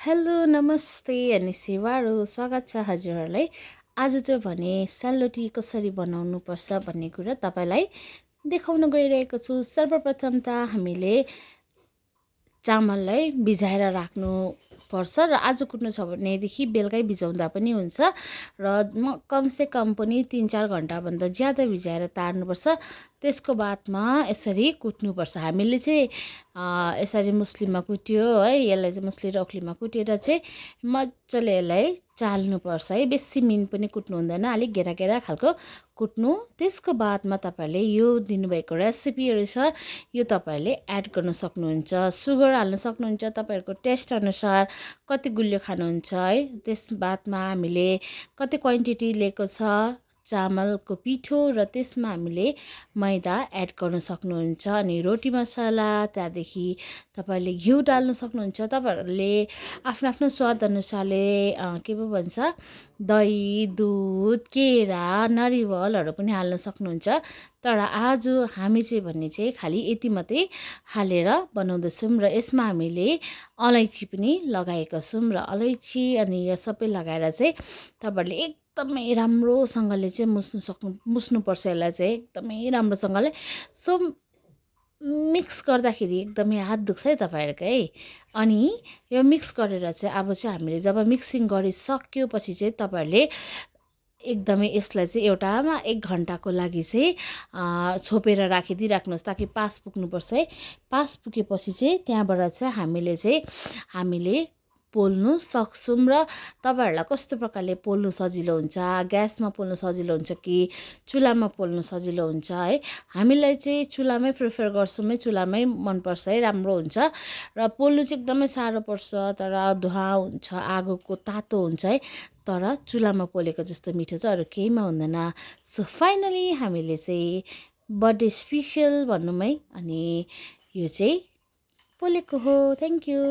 Hello नमस्ते अनि सेवारो स्वागत छ हजुरहरूलाई। आज चाहिँ भने सेलरोटी कसरी बनाउनु पर्छ भन्ने कुरा तपाईँलाई देखाउन गइरहेको छु। सर्वप्रथम त हामीले चामललाई भिजाएर राख्नु पर्छ र आज कुट्नु छ भनेदेखि बेलुकै भिजाउँदा पनि हुन्छ र कमसे कम पनि 3-4 घन्टाभन्दा ज्यादा भिजाएर तार्नुपर्छ। त्यसको बादमा यसरी कुट्नुपर्छ। हामीले चाहिँ यसरी मुस्लिममा कुट्यो है, यसलाई चाहिँ मुस्ली र ओखलीमा कुटेर चाहिँ मजाले यसलाई चाल्नुपर्छ है। बेसी मिहिन पनि कुट्नु हुँदैन, अलिक घेरा घेरा खालको कुट्नु। त्यसको बादमा तपाईँहरूले यो दिनुभएको रेसिपीहरू छ, यो तपाईँहरूले एड गर्न सक्नुहुन्छ। सुगर हाल्न सक्नुहुन्छ तपाईँहरूको टेस्ट अनुसार, कति गुलियो खानुहुन्छ है। त्यस बादमा हामीले कति क्वान्टिटी लिएको छ चामलको पिठो र त्यसमा हामीले मैदा एड गर्न सक्नुहुन्छ। अनि रोटी मसाला, त्यहाँदेखि तपाईँहरूले घिउ डाल्न सक्नुहुन्छ। तपाईँहरूले आफ्नो आफ्नो स्वाद अनुसारले के पो भन्छ, दही, दुध, केरा, नरिवलहरू पनि हाल्न सक्नुहुन्छ। तर आज हामी चाहिँ भन्ने चाहिँ खालि यति मात्रै हालेर बनाउँदैछौँ र यसमा हामीले अलैँची पनि लगाएका छौँ र अलैँची अनि यो सबै लगाएर चाहिँ तपाईँहरूले एकदमै राम्रोसँगले चाहिँ मुस्नुपर्छ यसलाई चाहिँ एकदमै राम्रोसँगले। सो मिक्स गर्दाखेरि एकदमै हात दुख्छ है तपाईँहरूकै। अनि यो मिक्स गरेर चाहिँ अब चाहिँ हामीले जब मिक्सिङ गरिसक्योपछि चाहिँ तपाईँहरूले एकदमै यसलाई चाहिँ एउटामा 1 घन्टाको लागि चाहिँ छोपेर राखिदिइराख्नुहोस् ताकि पास पुग्नुपर्छ है। पास पुगेपछि चाहिँ त्यहाँबाट चाहिँ हामीले पोल्नु सक्छौँ। र तपाईँहरूलाई कस्तो प्रकारले पोल्नु सजिलो हुन्छ, ग्यासमा पोल्नु सजिलो हुन्छ कि चुलामा पोल्नु सजिलो हुन्छ है। हामीलाई चाहिँ चुलामै प्रिफर गर्छौँ है, चुलामै मनपर्छ है, राम्रो हुन्छ। र पोल्नु चाहिँ एकदमै साह्रो पर्छ, तर धुवा हुन्छ, आगोको तातो हुन्छ है। तर चुलामा पोलेको जस्तो मिठो चाहिँ अरू केहीमा हुँदैन। सो फाइनली हामीले चाहिँ बर्थडे स्पेसियल भनौँ है, अनि यो चाहिँ पोलेको हो। Thank you.